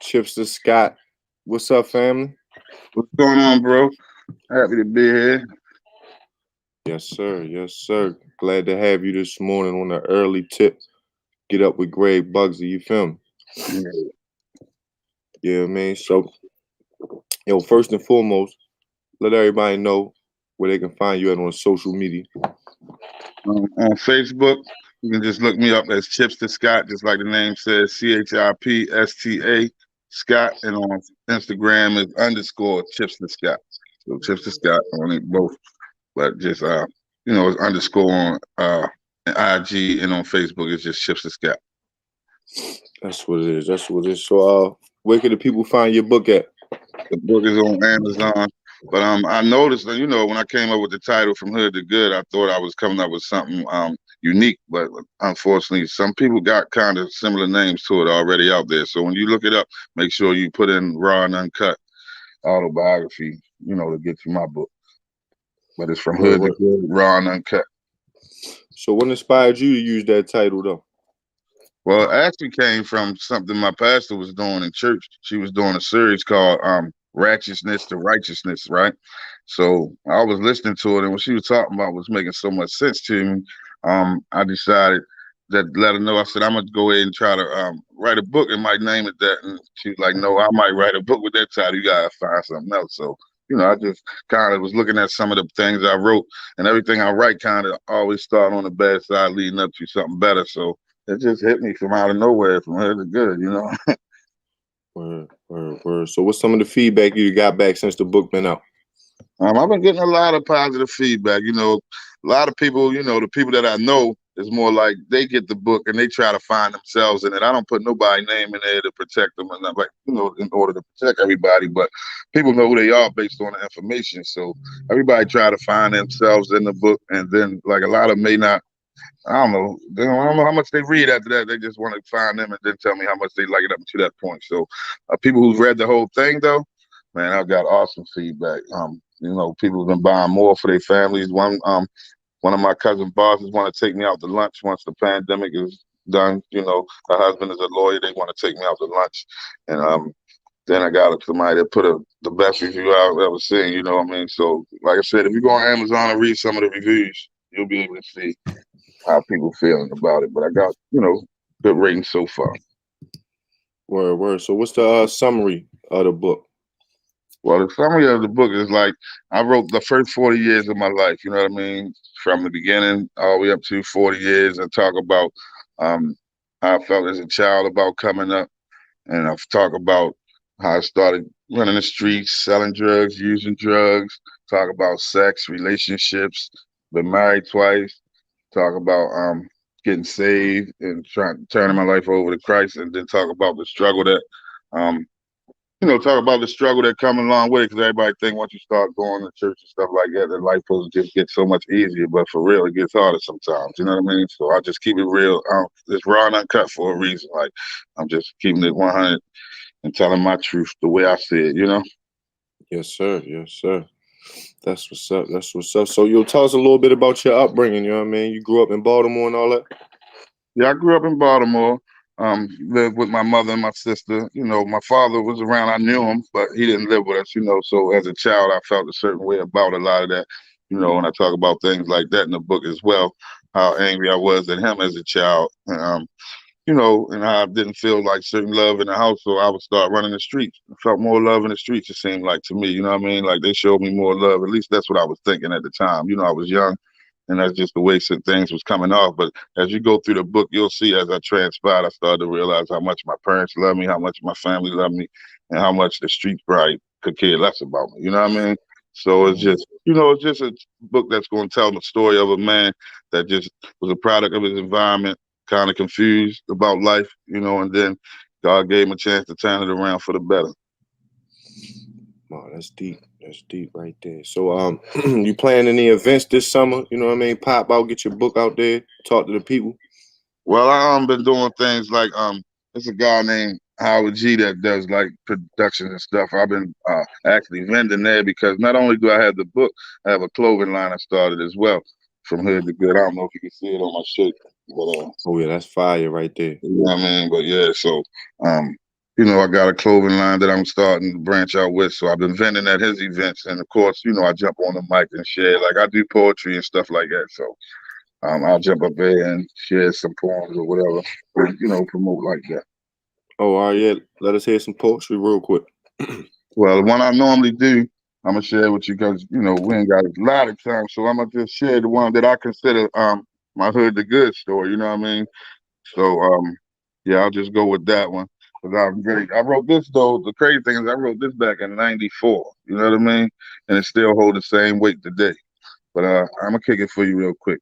Chipsta-Scott. What's up, family? What's going on, bro? Happy to be here. Yes, sir. Yes, sir. Glad to have you this morning on the early tip. Get up with Greg Bugsy. You feel me? Yeah. Yeah, man. So, first and foremost, let everybody know where they can find you at on social media. On Facebook, you can just look me up as Chipsta-Scott, just like the name says, Chipsta Scott, and on Instagram is underscore Chipsta-Scott. So Chipsta-Scott on it both, but just it's underscore on IG, and on Facebook it's just Chipsta-Scott. That's what it is. That's what it is. So, where can the people find your book at? The book is on Amazon. But I noticed that, when I came up with the title From Hood to Good, I thought I was coming up with something unique. But unfortunately, some people got kind of similar names to it already out there. So when you look it up, make sure you put in Raw and Uncut Autobiography, to get you my book. But it's From Hood to Good, Raw and Uncut. So what inspired you to use that title, though? Well, it actually came from something my pastor was doing in church. She was doing a series called Righteousness to Righteousness, right? So I was listening to it, and what she was talking about was making so much sense to me. I decided that let her know. I said, I'm gonna go ahead and try to write a book and might name it that. And she was like, no, I might write a book with that title. You gotta find something else. So I just kind of was looking at some of the things I wrote, and everything I write kind of always start on the bad side, leading up to something better. So it just hit me from out of nowhere, from Hood to Good, Word. So what's some of the feedback you got back since the book been out? I've been getting a lot of positive feedback. A lot of people, the people that I know, is more like they get the book and they try to find themselves in it. I don't put nobody's name in there to protect them, and like in order to protect everybody. But people know who they are based on the information. So everybody try to find themselves in the book, and then like a lot of them may not. I don't know. I don't know how much they read after that. They just want to find them and then tell me how much they like it up to that point. So, people who've read the whole thing, though, man, I've got awesome feedback. People have been buying more for their families. One of my cousin bosses want to take me out to lunch once the pandemic is done. Her husband is a lawyer. They want to take me out to lunch, and then I got somebody that put the best review I've ever seen. You know what I mean? So, like I said, if you go on Amazon and read some of the reviews, you'll be able to see how people feeling about it. But I got, good ratings so far. Word. So what's the summary of the book? Well, the summary of the book is like I wrote the first 40 years of my life, you know what I mean? From the beginning all the way up to 40 years. I talk about how I felt as a child about coming up. And I've talked about how I started running the streets, selling drugs, using drugs, talk about sex, relationships, been married twice, talk about getting saved and turning my life over to Christ, and then talk about the struggle that talk about the struggle that come along with it, because everybody think once you start going to church and stuff like that, that life will just get so much easier. But for real, it gets harder sometimes. You know what I mean? So I just keep it real. It's raw and uncut for a reason. Like I'm just keeping it 100 and telling my truth the way I see it. Yes, sir. That's what's up. So you'll tell us a little bit about your upbringing. You know what I mean? You grew up in Baltimore and all that? Yeah, I grew up in Baltimore. Lived with my mother and my sister. My father was around. I knew him, but he didn't live with us. So as a child, I felt a certain way about a lot of that. And I talk about things like that in the book as well. How angry I was at him as a child, and how I didn't feel like certain love in the house, so I would start running the streets. I felt more love in the streets, it seemed like to me. You know what I mean? Like they showed me more love. At least that's what I was thinking at the time. I was young, and that's just the way some things was coming off. But as you go through the book, you'll see as I transpired, I started to realize how much my parents love me, how much my family loved me, and how much the streets probably could care less about me. You know what I mean? So it's just a book that's going to tell the story of a man that just was a product of his environment, kind of confused about life, and then God gave him a chance to turn it around for the better. Wow, that's deep. That's deep right there. So, you planning any events this summer? You know what I mean? Pop out, get your book out there, talk to the people. Well, I've been doing things like there's a guy named Howard G that does like productions and stuff. I've been actually vending there because not only do I have the book, I have a clothing line I started as well, From Hood to Good. I don't know if you can see it on my shirt, but oh yeah, that's fire right there. you know what I mean? But yeah, so you know, I got a clothing line that I'm starting to branch out with. So I've been vending at his events, and of course, you know, I jump on the mic and share. Like I do poetry and stuff like that. So I'll jump up there and share some poems or whatever, and, you know, promote like that. Oh, all right, yeah. Let us hear some poetry real quick. Well, the one I normally do, I'm gonna share with you because you know we ain't got a lot of time, so I'm gonna just share the one that I consider my hood the good story. You know what I mean? So yeah, I'll just go with that one. Because I wrote this though. The crazy thing is I wrote this back in '94. You know what I mean? And it still holds the same weight today. But I'm gonna kick it for you real quick.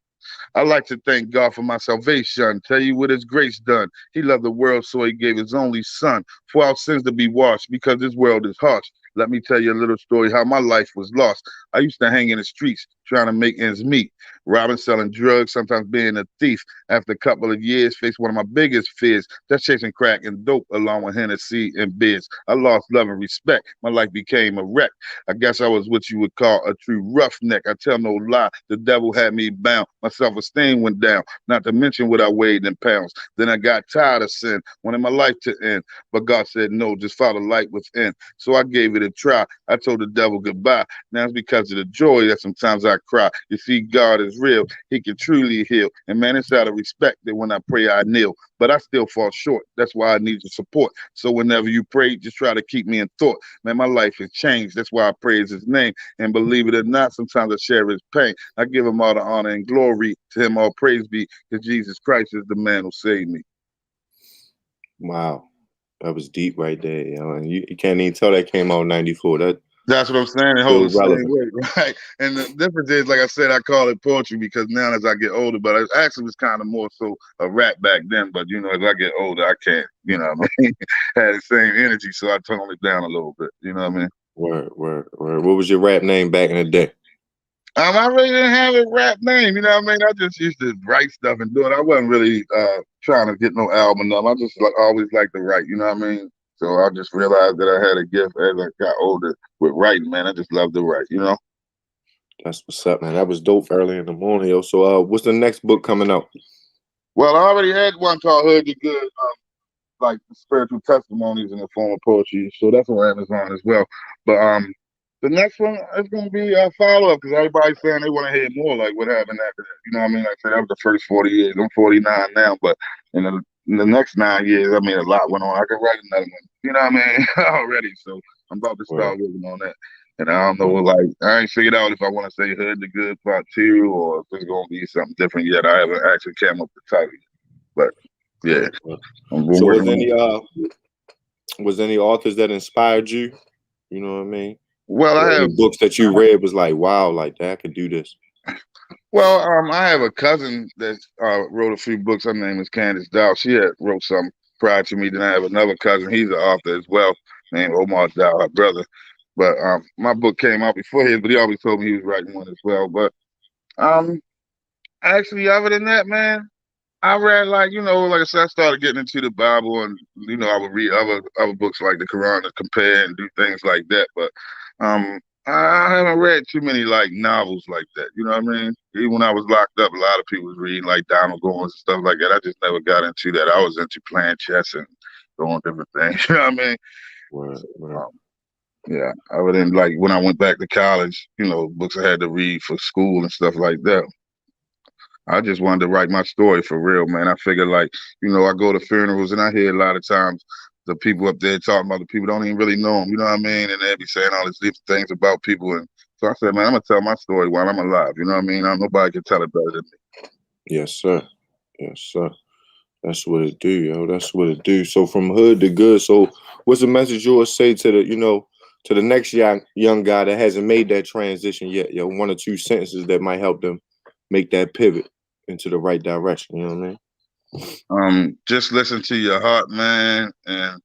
I like to thank God for my salvation. Tell you what his grace done. He loved the world, so he gave his only son for our sins to be washed, because this world is harsh. Let me tell you a little story how my life was lost. I used to hang in the streets trying to make ends meet, robbing, selling drugs, sometimes being a thief. After a couple of years, faced one of my biggest fears, just chasing crack and dope along with Hennessy and beers. I lost love and respect. My life became a wreck. I guess I was what you would call a true roughneck. I tell no lie. The devil had me bound. My self-esteem went down, not to mention what I weighed in pounds. Then I got tired of sin, wanted my life to end. But God said, no, just follow the light within. So I gave it a try. I told the devil goodbye. Now it's because of the joy that sometimes I cry. You see, God is real. He can truly heal. And man, it's out of respect that when I pray, I kneel. But I still fall short. That's why I need your support. So whenever you pray, just try to keep me in thought. Man, my life has changed. That's why I praise his name. And believe it or not, sometimes I share his pain. I give him all the honor and glory. To him all praise be, because Jesus Christ is the man who saved me. Wow. That was deep right there, you know, and you can't even tell that came out in '94. That's what I'm saying. It Still holds the same relevant. weight, right? And the difference is, like I said, I call it poetry because now as I get older, but it actually was kind of more so a rap back then. But you know, as I get older, I can't, you know what I mean, had the same energy, so I toned it down a little bit. You know what I mean? Word. What was your rap name back in the day? I really didn't have a rap name, you know what I mean? I just used to write stuff and do it. I wasn't really trying to get no album up. I just always liked to write, you know what I mean? So I just realized that I had a gift as I got older with writing, man. I just love to write, you know? That's what's up, man. That was dope early in the morning, yo. So what's the next book coming out? Well, I already had one called Hood the Good, like spiritual testimonies in the form of poetry. So that's on Amazon as well. But the next one is going to be a follow-up because everybody's saying they want to hear more, like what happened after that. You know what I mean? Like I said, that was the first 40 years. I'm 49 now, but in the next 9 years, I mean, a lot went on. I could write another one, you know what I mean, already. So I'm about to start working on that. And I don't know, like, I ain't figured out if I want to say Hood the Good Part 2 or if it's going to be something different yet. I haven't actually came up with the title yet. But, yeah. So was any authors that inspired you? You know what I mean? Well, I have books that you read was like, wow, like that I could do this. Well, I have a cousin that wrote a few books. Her name is Candace Dow. She had wrote some prior to me. Then I have another cousin. He's an author as well, named Omar Dow, her brother. But my book came out before his, but he always told me he was writing one as well. But actually, other than that, man, I read like I said, I started getting into the Bible, and I would read other books like the Quran to compare and do things like that. But I haven't read too many like novels like that. You know what I mean? Even when I was locked up, a lot of people was reading like Donald Goins and stuff like that. I just never got into that. I was into playing chess and doing different things. You know what I mean? Right. Yeah, other than like when I went back to college, books I had to read for school and stuff like that. I just wanted to write my story for real, man. I figured like, I go to funerals and I hear a lot of times the people up there talking about the people don't even really know them, you know what I mean? And they be saying all these different things about people. And so I said, man, I'm going to tell my story while I'm alive. You know what I mean? Nobody can tell it better than me. Yes, sir. That's what it do, yo. That's what it do. So from hood to good. So what's the message you would say to the next young guy that hasn't made that transition yet? Yo, 1 or 2 sentences that might help them make that pivot into the right direction. You know what I mean? Just listen to your heart, man, and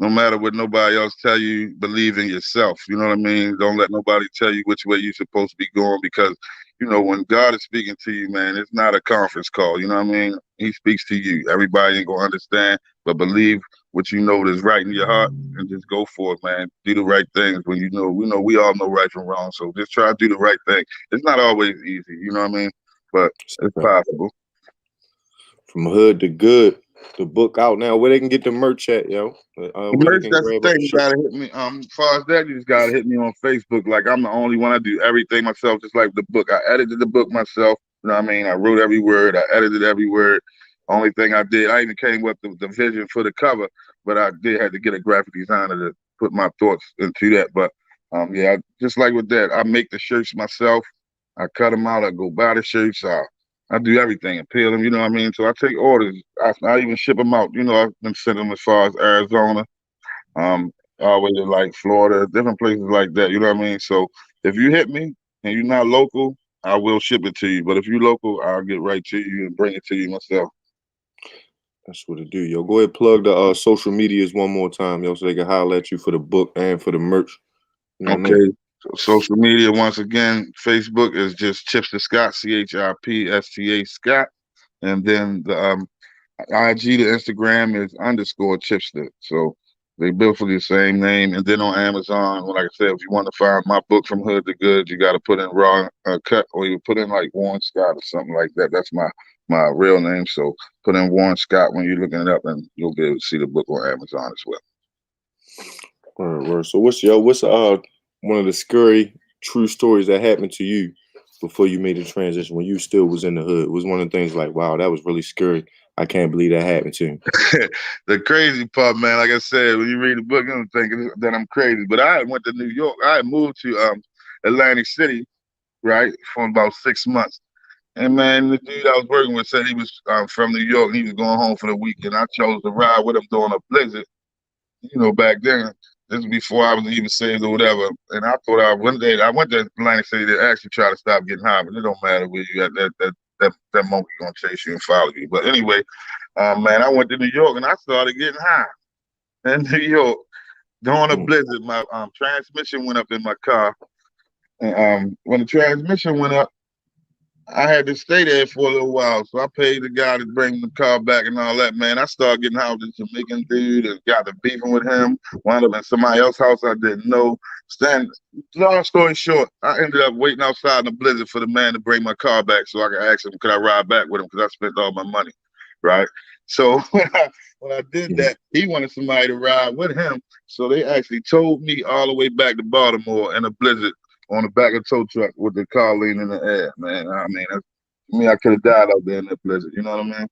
no matter what nobody else tell you, believe in yourself. You know what I mean? Don't let nobody tell you which way you're supposed to be going, because when God is speaking to you, man, it's not a conference call. You know what I mean? He speaks to you. Everybody ain't gonna understand, but believe what you know is right in your heart and just go for it, man. Do the right things when we all know right from wrong. So just try to do the right thing. It's not always easy, you know what I mean? But it's possible. From hood to good. the book out now. Where they can get the merch at, yo? Where they Merch, can that's the grab up thing. the You shirt. gotta hit me. As far as that, you just gotta hit me on Facebook. Like I'm the only one. I do everything myself, just like the book. I edited the book myself. You know what I mean? I wrote every word. I edited every word. Only thing I did, I even came up with the vision for the cover, but I did have to get a graphic designer to put my thoughts into that. But yeah, just like with that, I make the shirts myself. I cut them out. I go buy the shirts. I do everything and peel them. You know what I mean? So I take orders. I even ship them out. You know, I've been sending them as far as Arizona, um, all the way to like Florida, different places like that. You know what I mean? So if you hit me and you're not local, I will ship it to you. But if you're local, I'll get right to you and bring it to you myself. That's what it do, yo. Go ahead, plug the social medias one more time, yo, so they can holler at you for the book and for the merch. You know what I mean? Okay. So social media, once again, Facebook is just Chipsta-Scott, Chipsta Scott. And then the IG to Instagram is _Chipsta. So they built for the same name. And then on Amazon, like I said, if you want to find my book From Hood to Good, you got to put in Raw Cut, or you put in like Warren Scott or something like that. That's my real name. So put in Warren Scott when you're looking it up, and you'll be able to see the book on Amazon as well. Word. So what's one of the scary true stories that happened to you before you made the transition when you still was in the hood? Was one of the things like, wow, that was really scary. I can't believe that happened to you. The crazy part, man, like I said, when you read the book, you're thinking that I'm crazy. But I went to New York. I had moved to Atlantic City, right, for about 6 months. And man, the dude I was working with said he was from New York and he was going home for the weekend. I chose to ride with him during a blizzard. You know, back then, this was before I was even saved or whatever. And I thought one day I went to Atlantic City to actually try to stop getting high, but it don't matter where you at. That monkey gonna chase you and follow you. But anyway, man, I went to New York and I started getting high in New York during a blizzard. My transmission went up in my car, and when the transmission went up, I had to stay there for a little while. So I paid the guy to bring the car back and all that, man. I started getting out with this Jamaican dude and got to beefing with him. Wound up in somebody else's house I didn't know. Long story short, I ended up waiting outside in the blizzard for the man to bring my car back so I could ask him, could I ride back with him? Because I spent all my money, right? So when I did that, he wanted somebody to ride with him. So they actually towed me all the way back to Baltimore in a blizzard on the back of a tow truck with the car leaning in the air, man. I mean, I could have died out there in that blizzard. You know what I mean?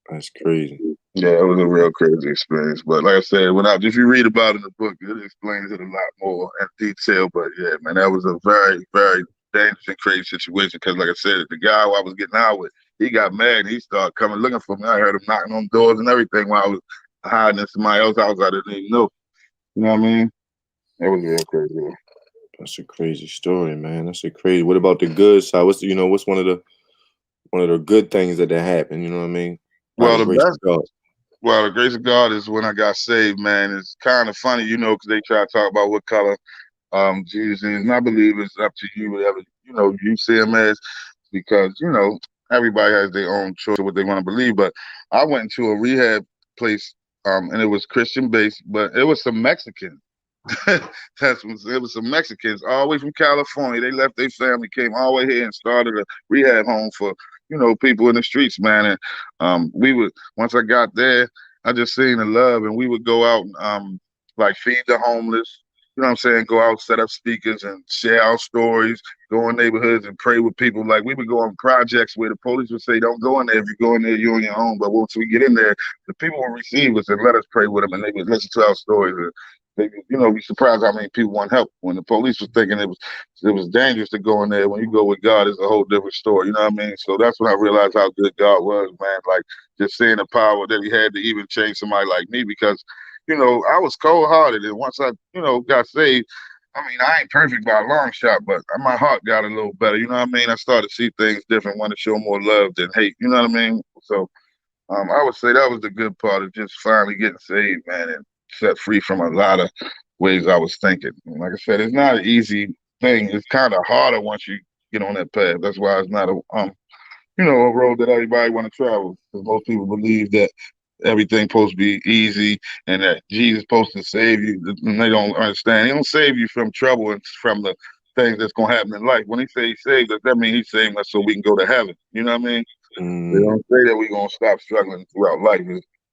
That's crazy. Yeah, it was a real crazy experience. But like I said, if you read about it in the book, it explains it a lot more in detail. But yeah, man, that was a very, very dangerous and crazy situation. Because like I said, the guy who I was getting out with, he got mad and he started coming looking for me. I heard him knocking on doors and everything while I was hiding in somebody else's house I didn't even know. You know what I mean? It was real crazy. That's a crazy story, man. That's a crazy. What about the good side? What's one of the good things that happened? You know what I mean? Well, the grace of God is when I got saved, man. It's kind of funny, because they try to talk about what color Jesus is, and I believe it's up to you, whatever you see him as, because everybody has their own choice of what they want to believe. But I went into a rehab place, and it was Christian based, but it was some Mexicans. It was some Mexicans all the way from California. They left their family, came all the way here and started a rehab home for people in the streets, man. And once I got there, I just seen the love, and we would go out and like feed the homeless. You know what I'm saying? Go out, set up speakers, and share our stories. Go in neighborhoods and pray with people. Like we would go on projects where the police would say, "Don't go in there. If you go in there, you're on your own." But once we get in there, the people will receive us and let us pray with them, and they would listen to our stories. And they, be surprised how many people want help. When the police was thinking it was dangerous to go in there, when you go with God, it's a whole different story. You know what I mean? So that's when I realized how good God was, man. Like just seeing the power that He had to even change somebody like me, because I was cold-hearted, and once I got saved, I mean, I ain't perfect by a long shot, but my heart got a little better. You know what I mean? I started to see things different, want to show more love than hate. You know what I mean? So I would say that was the good part of just finally getting saved, man, and set free from a lot of ways I was thinking. And like I said, it's not an easy thing. It's kind of harder once you get on that path. That's why it's not a road that everybody want to travel. Because most people believe that everything's supposed to be easy and that Jesus is supposed to save you. And they don't understand. He don't save you from trouble and from the things that's going to happen in life. When He say He saved us, that means He's saving us so we can go to heaven. You know what I mean? They don't say that we're going to stop struggling throughout life.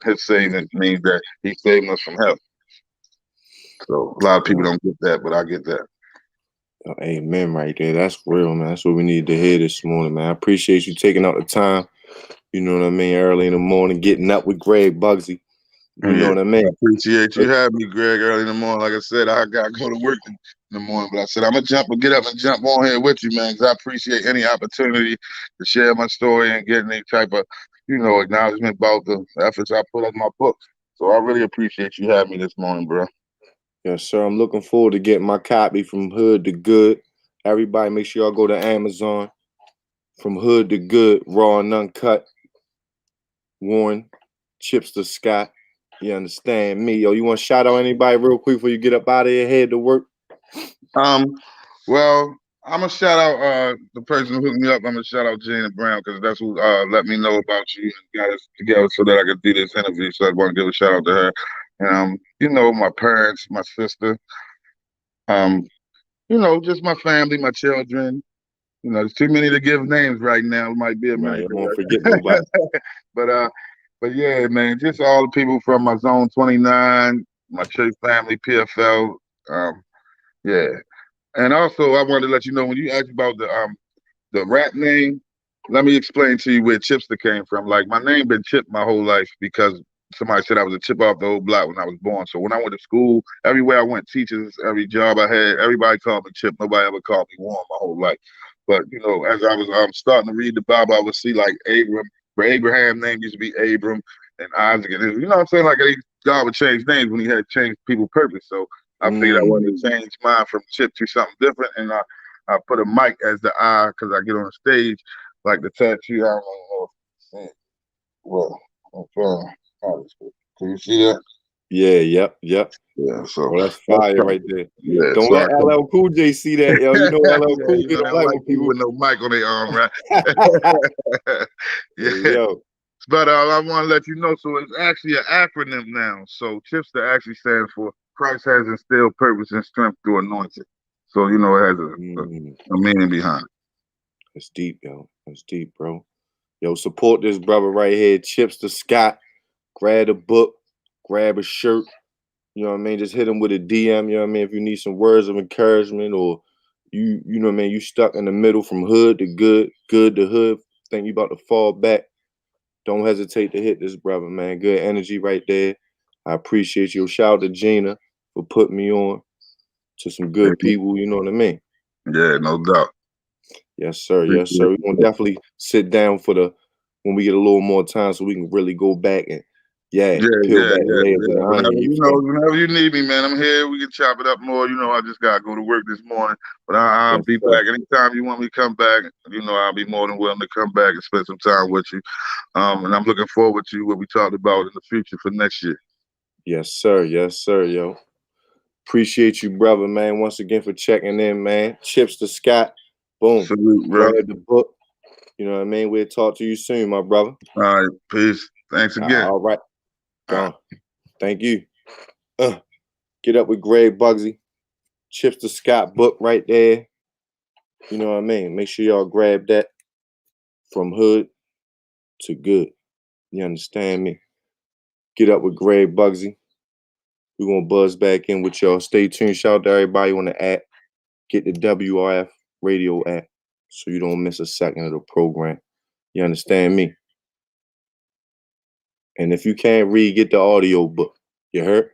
his saving means that he's saving us from hell. So a lot of people don't get that, but I get that. Amen right there. That's real, man. That's what we need to hear this morning, man. I appreciate you taking out the time, you know what I mean, early in the morning, getting up with Greg Bugsy. You know what I mean? I appreciate you having me, Greg, early in the morning. Like I said, I got to go to work in the morning, but I said I'm going to get up and jump on here with you, man, because I appreciate any opportunity to share my story and get any type of, acknowledgement about the efforts I put in my books. So I really appreciate you having me this morning, bro. Yes, sir. I'm looking forward to getting my copy From Hood to Good. Everybody, make sure y'all go to Amazon. From Hood to Good, raw and uncut. Warren, Chipsta-Scott. You understand me? Yo, you want to shout out anybody real quick before you get up out of here, head to work? Well, I'm going to shout out the person who hooked me up. I'm going to shout out Gina Brown because that's who let me know about you and got us together so that I could do this interview. So I want to give a shout out to her. And, my parents, my sister, just my family, my children. There's too many to give names right now. It might be a minute. You won't forget nobody. But yeah, man, just all the people from my Zone 29, my church family, PFL. Yeah. And also, I wanted to let you know when you asked about the rap name, let me explain to you where Chipsta came from. Like, my name been Chip my whole life because somebody said I was a chip off the old block when I was born. So when I went to school, everywhere I went, teachers, every job I had, everybody called me Chip. Nobody ever called me Warren my whole life. But, as I was starting to read the Bible, I would see like Abraham name used to be Abram and Isaac. And, you know what I'm saying? Like, God would change names when he had changed people's purpose. So I figured I wanted to change mine from Chip to something different. And I put a mic as the I because I get on the stage like the tattoo. I don't know if you see it. Well, can you see that? Yeah, yep. Yeah, so that's fire right there. Yeah, don't let LL Cool J see that, yo. You know LL Cool J don't like people with no mic on their arm, right? Yeah. Yo. But I want to let you know, so it's actually an acronym now. So Chipsta actually stands for Christ has instilled purpose and strength through anointing. So, it has a meaning behind it. That's deep, yo. That's deep, bro. Yo, support this brother right here, Chipsta-Scott. Grab a book, grab a shirt. You know what I mean? Just hit him with a DM, you know what I mean? If you need some words of encouragement or you know what I mean, you stuck in the middle from hood to good to hood, think you about to fall back. Don't hesitate to hit this brother, man. Good energy right there. I appreciate you. Shout out to Gina for putting me on to some good people, you know what I mean? Yeah, no doubt. Yes, sir. Yes, sir. We're gonna definitely sit down when we get a little more time so we can really go back and peel back the layers of the onion. Whenever you need me, man, I'm here. We can chop it up more. I just gotta go to work this morning, but I'll be back anytime you want me to come back. I'll be more than willing to come back and spend some time with you. And I'm looking forward to what we talked about in the future for next year. Yes, sir. Yes, sir, yo. Appreciate you, brother, man. Once again for checking in, man. Chipsta-Scott. Boom. Salute, bro. Grab the book. You know what I mean? We'll talk to you soon, my brother. All right. Peace. Thanks again. All right. Gone. Thank you. Get up with Greg Bugsy. Chipsta-Scott book right there. You know what I mean? Make sure y'all grab that. From hood to good. You understand me? Get up with Greg Bugsy. We're going to buzz back in with y'all. Stay tuned. Shout out to everybody on the app. Get the WRF radio app so you don't miss a second of the program. You understand me? And if you can't read, get the audio book. You heard?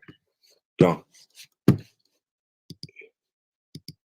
Gone.